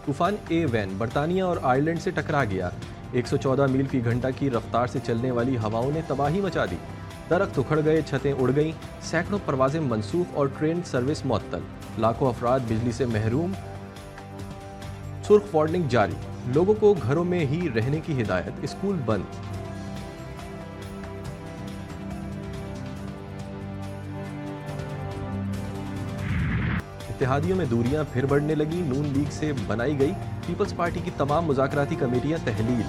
طوفان اے وین برطانیہ اور آئرلینڈ سے ٹکرا گیا۔ 114 میل فی گھنٹہ کی رفتار سے چلنے والی ہواؤں نے تباہی مچا دی۔ درخت اکھڑ گئے، چھتیں اڑ گئیں، سینکڑوں پروازیں منسوخ اور ٹرین سروس معطل، لاکھوں افراد بجلی سے محروم۔ سرخ وارننگ جاری، لوگوں کو گھروں میں ہی رہنے کی ہدایت، اسکول بند۔ اتحادیوں میں دوریاں پھر بڑھنے لگیں، نون لیگ سے بنائی گئی پیپلز پارٹی کی تمام مذاکراتی کمیٹیاں تحلیل۔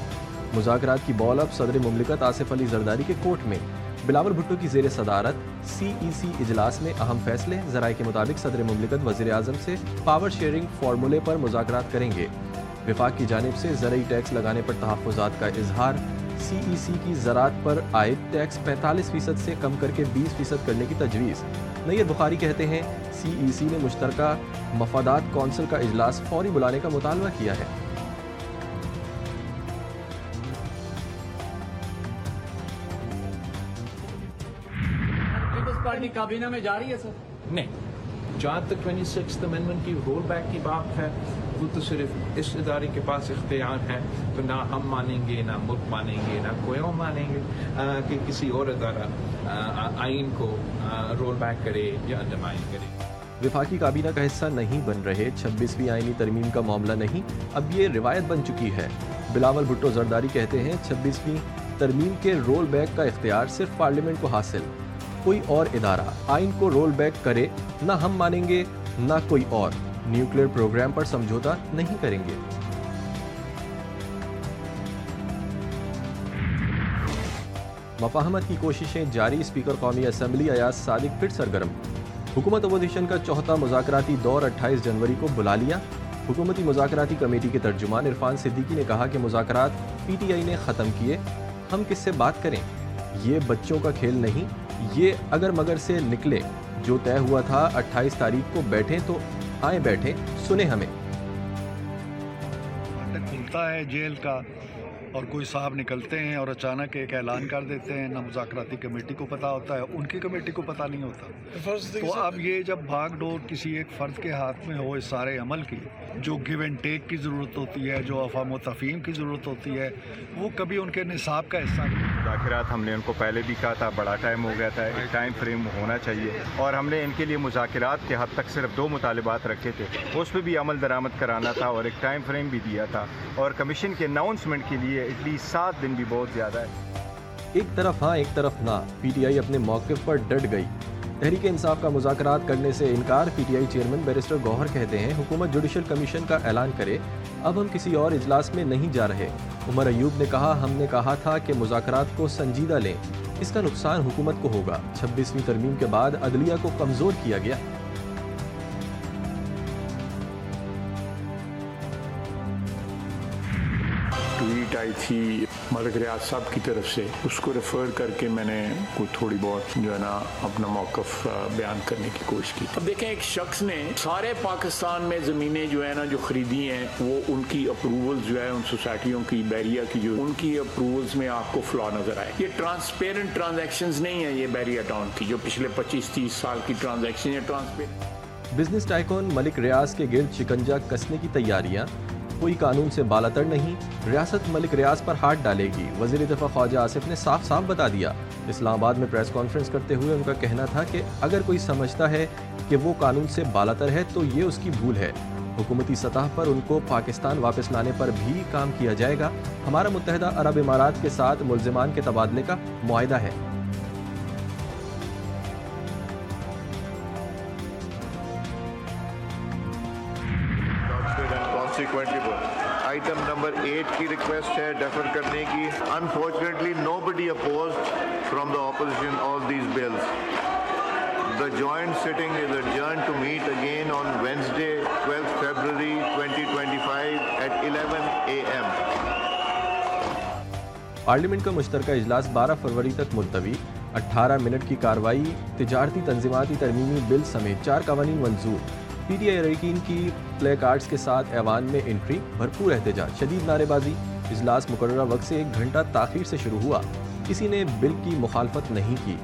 مذاکرات کی بال اب صدر مملکت آصف علی زرداری کے کورٹ میں۔ بلاول بھٹو کی زیر صدارت سی ای سی اجلاس میں اہم فیصلے، ذرائع کے مطابق صدر مملکت وزیر اعظم سے پاور شیئرنگ فارمولے پر مذاکرات کریں گے۔ وفاق کی جانب سے زرعی ٹیکس لگانے پر تحفظات کا اظہار، سی ای سی کی زراعت پر عائد ٹیکس 45% سے کم کر کے 20% کرنے کی تجویز۔ نیر بخاری کہتے ہیں سی ای سی نے مشترکہ مفادات کونسل کا اجلاس فوری بلانے کا مطالبہ کیا ہے۔ پیپلز پارٹی کابینہ میں جاری ہے سر؟ نہیں، جہاں تک 26th امینڈمنٹ کی رول بیک کی بات ہے وہ تو صرف اس ادارے کے پاس اختیار ہے، تو نہ ہم مانیں گے، نہ ملک مانیں گے، نہ کوئی اور مانیں گے کہ کسی اور ادارہ آئین کو رول بیک کرے یا انڈرمائن کرے۔ وفاقی کابینہ کا حصہ نہیں بن رہے، 26ویں آئینی ترمیم کا معاملہ نہیں، اب یہ روایت بن چکی ہے۔ بلاول بھٹو زرداری کہتے ہیں 26ویں ترمیم کے رول بیک کا اختیار صرف پارلیمنٹ کو حاصل، کوئی اور ادارہ آئین کو رول بیک کرے نہ ہم مانیں گے نہ کوئی اور، نیوکلیئر پروگرام پر سمجھوتا نہیں کریں گے۔ مفاہمت کی کوششیں جاری، اسپیکر قومی اسمبلی ایاز صادق پھر سرگرم۔ حکومت اپوزیشن کا چوتھا مذاکراتی دور 28 جنوری کو بلا لیا۔ حکومتی مذاکراتی کمیٹی کے ترجمان عرفان صدیقی نے کہا کہ مذاکرات پی ٹی آئی نے ختم کیے، ہم کس سے بات کریں، یہ بچوں کا کھیل نہیں، یہ اگر مگر سے نکلے، جو طے ہوا تھا 28 تاریخ کو بیٹھیں تو آئیں بیٹھیں، سنیں ہمیں۔ کھلتا ہے جیل کا اور کوئی صاحب نکلتے ہیں اور اچانک ایک اعلان کر دیتے ہیں، نہ مذاکراتی کمیٹی کو پتہ ہوتا ہے، ان کی کمیٹی کو پتہ نہیں ہوتا۔ تو اب یہ جب بھاگ ڈور کسی ایک فرد کے ہاتھ میں ہو اس سارے عمل کی، جو گیو اینڈ ٹیک کی ضرورت ہوتی ہے، جو افہام و تفہیم کی ضرورت ہوتی ہے، وہ کبھی ان کے نصاب کا حصہ نہیں۔ مذاکرات ہم نے ان کو پہلے بھی کہا تھا، بڑا ٹائم ہو گیا تھا، ایک ٹائم فریم ہونا چاہیے، اور ہم نے ان کے لیے مذاکرات کے حد تک صرف 2 مطالبات رکھے تھے، اس پہ بھی عمل درآمد کرانا تھا اور ایک ٹائم فریم بھی دیا تھا، اور کمیشن کے اناؤنسمنٹ کے لیے ایٹ لیسٹ 7 دن بھی بہت زیادہ ہے۔ ایک طرف ہاں ایک طرف نہ، پی ٹی آئی اپنے موقف پر ڈٹ گئی۔ تحریک انصاف کا مذاکرات کرنے سے انکار، پی ٹی آئی چیئرمین بیرسٹر گوہر کہتے ہیں حکومت جوڈیشل کمیشن کا اعلان کرے، اب ہم کسی اور اجلاس میں نہیں جا رہے۔ عمر ایوب نے کہا ہم نے کہا تھا کہ مذاکرات کو سنجیدہ لیں، اس کا نقصان حکومت کو ہوگا، 26ویں ترمیم کے بعد عدلیہ کو کمزور کیا گیا۔ ٹویٹ آئی تھی ملک ریاض صاحب کی طرف سے، اس کو ریفر کر کے میں نے کوئی تھوڑی بہت جو ہے نا اپنا موقف بیان کرنے کی کوشش کی۔ اب دیکھیں، ایک شخص نے سارے پاکستان میں زمینیں جو ہے نا جو خریدی ہیں، وہ ان کی اپروول جو ہے ان سوسائٹیوں کی، بیریا کی، جو ان کی اپروولز میں آپ کو فلا نظر آئے۔ یہ ٹرانسپیرنٹ ٹرانزیکشنز نہیں ہیں، یہ بیریا ٹاؤن کی جو پچھلے 25-30 سال کی ٹرانزیکشن ہے ٹرانسپیرنٹ۔ بزنس ٹائکون ملک ریاض کے گرد شکنجہ کسنے کی تیاریاں، کوئی قانون سے بالاتر نہیں، ریاست ملک ریاض پر ہاتھ ڈالے گی، وزیر دفاع خواجہ آصف نے صاف صاف بتا دیا۔ اسلام آباد میں پریس کانفرنس کرتے ہوئے ان کا کہنا تھا کہ اگر کوئی سمجھتا ہے کہ وہ قانون سے بالاتر ہے تو یہ اس کی بھول ہے، حکومتی سطح پر ان کو پاکستان واپس لانے پر بھی کام کیا جائے گا، ہمارا متحدہ عرب امارات کے ساتھ ملزمان کے تبادلے کا معاہدہ ہے۔ آئٹم نمبر 8 کی ریکویسٹ ہے ڈیفر کرنے کی۔ Unfortunately, nobody opposed from the opposition all these bills. The joint sitting is adjourned to meet again on Wednesday, 12th February 2025 at 11 a.m. Parliament کا مشترکہ اجلاس 12 فروری تک ملتوی، 18 منٹ کی کارروائی، تجارتی تنظیماتی ترمیمی بل سمیت 4 قوانین منظور۔ پی ٹی آئی اراکین کی پلے کارڈز کے ساتھ ایوان میں انٹری، بھرپور احتجاج، شدید نعرے بازی۔ اجلاس مقررہ وقت سے 1 گھنٹہ تاخیر سے شروع ہوا، کسی نے بل کی مخالفت نہیں کی۔